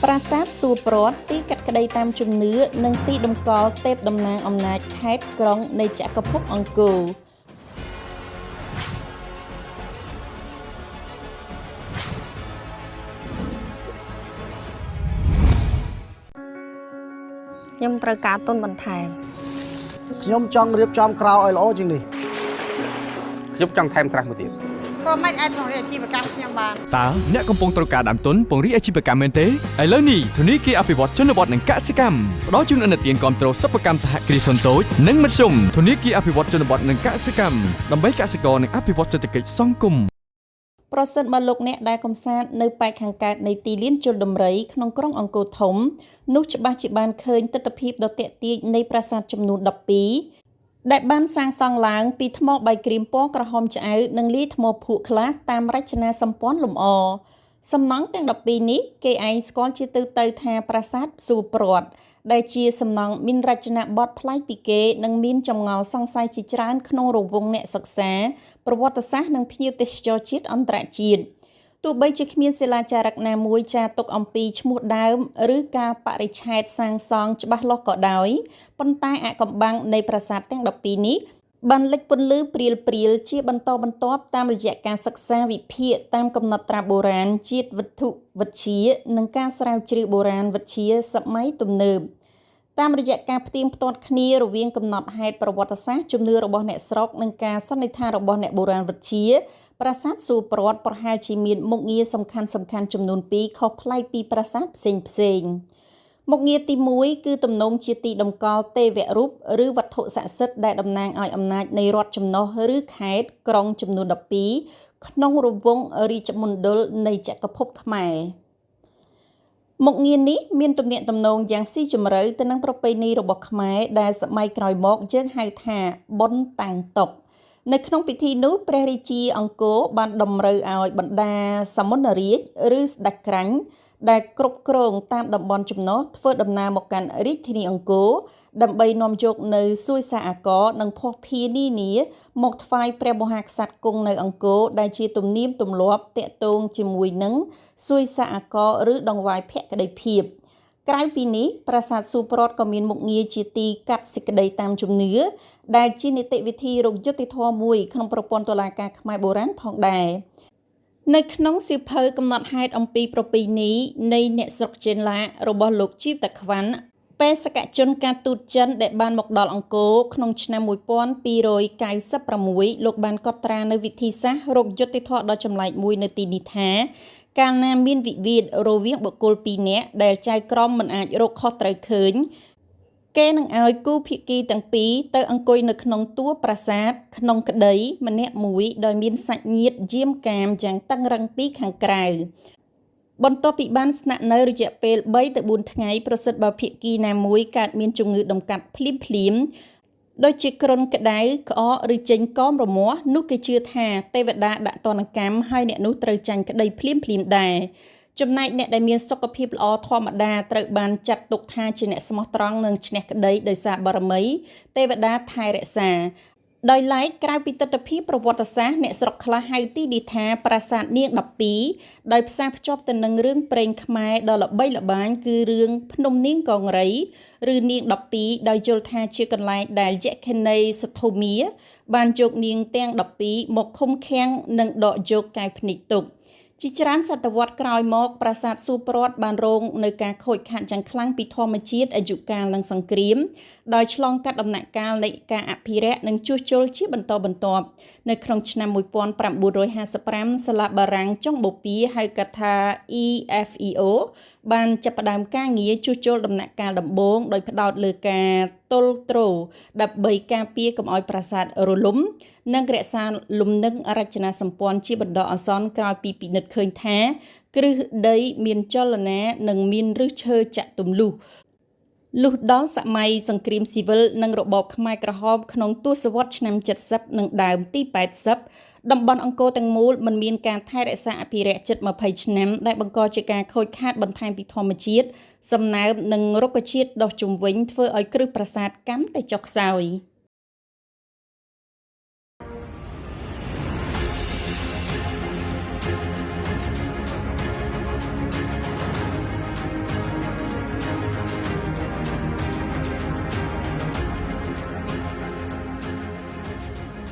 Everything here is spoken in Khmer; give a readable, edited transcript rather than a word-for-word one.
ប្រាសាទសួរប្រវត្តិទីកាត់ក្តីតាមជំនឿនិងទីតម្កល់ទេពតំណាងអំណាចខេត្តក្រុងនៃចក្រភពអង្គរខ្ញុំត្រូវការទុនបន្ថែមខ្ញុំចង់រៀបចំក្រៅឲ្យល្អជាងនេះខ្ញុំចង់ថែមស្រះមួយទៀតព្រោះមិនអាចពង្រីកអាជីវកម្មខ្ញុំបានតើអ្នកកំពុងត្រូវការដើមទុនពង្រីកអាជីវកម្មមែនទេឥឡូវនេះធនាគារអភិវឌ្ឍជនបទនិងកសិកម្មផ្ដល់ជូនឥណទានគាំទ្រសិប្បកម្មសហគ្រាសធុនតូចនិងមធ្យមធនាគារអភិវឌ្ឍជនបទនិងកសិកម្មដើម្បីកសិករនិងអភិវឌ្ឍសេដ្ឋកិច្ចសង្គមប្រសិនបើលោកអ្នកដែលកំសាន្តនៅប៉ែកខាងកើតនៃទីលានជលដំរីក្នុងក្រុងអង្គរធំនោះច្បាស់ជាបានឃើញទិដ្ឋភាពដ៏ទាក់ទាញនៃប្រាសាទចំនួន12ដែលបានសាងសង់ឡើងពីថ្មបាយក្រៀមពណ៌ក្រហមឆ្អៅនិងលាយថ្មភក់ខ្លះតាមរចនាសម្ព័ន្ធលម្អសំណង់ទាំង12នេះគេឯងស្គាល់ជាទូទៅថាប្រាសាទសួរប្រវត្តិដែលជាសំណង់មានរចនាបថប្លែកពីគេនិងមានចម្ងល់សង្ស័យជាច្រើនក្នុងរង្វង់អ្នកសិក្សាប្រវត្តិសាស្ត្រនិងភ្ញៀវទេសចរជាតិអន្តរជាតិទោះបីជាគ្មានសិលាចារឹកណាមួយចារទុកអំពីឈ្មោះដើមឬការបរិច្ឆេទសាងសង់ច្បាស់លាស់ក៏ដោយប៉ុន្តែអាថ៌កំបាំងនៃប្រាសាទទាំង12នេះបានលេចពន្លឺព្រាលជាបន្តបន្ទាប់តាមរយៈការសិក្សាវិភាគតាមកំណត់ត្រាបុរាណជាតិវត្ថុវិទ្យានិងការស្រាវជ្រាវបុរាណវិទ្យាសម័យទំនើបតាមរយៈការផ្ទៀងផ្ទាត់គ្នារវាងកំណត់ហេតុប្រវត្តិសាស្ត្រជំនឿរបស់អ្នកស្រុកនិងការសន្និដ្ឋានរបស់អ្នកបុរាណវិទ្យាប្រាសាទសួរប្រវត្តិប្រហែលជាមានមុខងារសំខាន់ចំនួន2ខុសប្លែកពីប្រាសាទផ្សេងមុខងារទី1គឺទំនងជាទីតម្កល់ទេវរូបឬវត្ថុស័ក្តិសិទ្ធិដែលតំណាងឲ្យអំណាចនៃរដ្ឋចំណុះឬខេត្តក្រុងចំនួន12ក្នុងរង្វង់រាជមណ្ឌលនៃចក្រភពខ្មែរមុខងារនេះមានទំនាក់ទំនងយ៉ាងស៊ីជម្រៅទៅនឹងប្រពៃណីរបស់ខ្មែរដែលសម័យក្រោយមកយើងហៅថាបុណ្យតាំងតុកនៅក្នុងពិធីនោះព្រះរាជាអង្គរបានតម្រូវឲ្យបណ្ដាសាមណរាជឬស្ដេចក្រាញ់ដែលគ្រប់គ្រងតាមតំបន់ចំណុះធ្វើដំណើរមកកាន់រាជធានីអង្គរដើម្បីនាំយកនៅសួយសារអាករនិងភស្តុភារនានាមកថ្វាយព្រះមហាក្សត្រគង់នៅអង្គរដែលជាទំនៀមទម្លាប់តាក់ទងជាមួយនឹងសួយសារអាករឬដង្វាយភក្តីភាពក្រៅពីនេះប្រាសាទសួរប្រវត្តិក៏មានមុខងារជាទីកាត់សេចក្តីតាមជំនឿដែលជានីតិវិធីរកយុត្តិធម៌មួយក្នុងប្រព័ន្ធតុលាការខ្មែរបុរាណផងដែរនៅក្នុងសៀវភៅកំណត់ហេតុអំពីប្រពៃណីនៃអ្នកស្រុកចេនឡារបស់លោកជីវតាក្វាន់បេសកជនការទូតចិនដែលបានមកដល់អង្គរក្នុងឆ្នាំ1296លោកបានកត់ត្រានៅវិធីសាស្ត្ររកយុត្តិធម៌ដ៏ចម្លែកមួយនៅទីនេះថាកាលណាមានវិវាទរវាងបុគ្គល2នាក់ដែលចៅក្រមមិនអាចរកខុសត្រូវឃើញគេនឹងឲ្យគូភាគីទាំងពីរទៅអង្គុយនៅក្នុងតួប្រាសាទក្នុងក្តីម្នាក់មួយដោយមានសាច់ញាតិយាមកាមយ៉ាងតឹងរឹងពីខាងក្រៅបន្ទាប់ពីបានស្នាក់នៅរយៈពេល3ទៅ4ថ្ងៃប្រសិនបើភាគីណាមួយកើតមានជំងឺដំកាត់ភ្លាមដូចជាគ្រុនក្តៅក្អកឬចេញកមរមាស់នោះគេជឿថាទេវតាដាក់ទណ្ឌកម្មហើយអ្នកនោះត្រូវចាញ់ក្តីភ្លាមដែរចំណែកអ្នកដែលមានសុខភាពល្អធម្មតាត្រូវបានចាត់ទុកថាជាអ្នកស្មោះត្រង់និងឈ្នះក្តីដោយសារបារមីទេវតាថែរក្សាដោយឡែកក្រៅពីទិដ្ឋភាពប្រវត្តិសាស្ត្រអ្នកស្រុកខ្លះហៅទីនេះថាប្រាសាទនាង12ដោយផ្សារភ្ជាប់ទៅនឹងរឿងព្រេងខ្មែរដ៏ល្បីល្បាញគឺរឿងភ្នំនាងកង្រីឬនាង12ដោយយល់ថាជាកន្លែងដែលយក្ខិនីសធម្មាបានយកនាងទាំង12មកឃុំឃាំងនិងដកយកកែវភ្នែកទុកជាច្រើនសតវត្សក្រោយមកប្រាសាទសួរប្រវត្តិបានរងនៅការខូចខាតយ៉ាងខ្លាំងពីធម្មជាតិអាយុកាលនិងសង្គ្រាមដោយឆ្លងកាត់ដំណាក់កាលនៃការអភិរក្សនិងជួសជុលជាបន្តបន្ទាប់នៅក្នុងឆ្នាំ1955សាលាបារាំងចុងបូព៌ាហៅកាត់ថា EFEO បានចាប់ផ្ដើមការងារជួសជុលដំណាក់កាលដំបូងដោយផ្ដោតលើការទល់ទ្រដើម្បីការពារកុំឲ្យប្រាសាទរលំនិងរក្សាលំនឹងរចនាសម្ព័ន្ធជាបណ្ដោះអាសន្នក្រោយពីពិនិត្យឃើញថាគ្រឹះដីមានចលនានិងមានឫសឈើចាក់ទម្លុះលុះដល់សម័យសង្គ្រាមស៊ីវិលនិងរបបខ្មែរក្រហមក្នុងទសវត្សរ៍ឆ្នាំ70និងដើមទី80តំបន់អង្គរទាំងមូលមិនមានការថែរក្សាអភិរក្សជិត20ឆ្នាំដែលបង្កជាការខូចខាតបន្ថែមពីធម្មជាតិសំណើមនិងរុក្ខជាតិដុះជុំវិញធ្វើឲ្យគ្រឹះប្រាសាទកាន់តែចុះខ្សោយ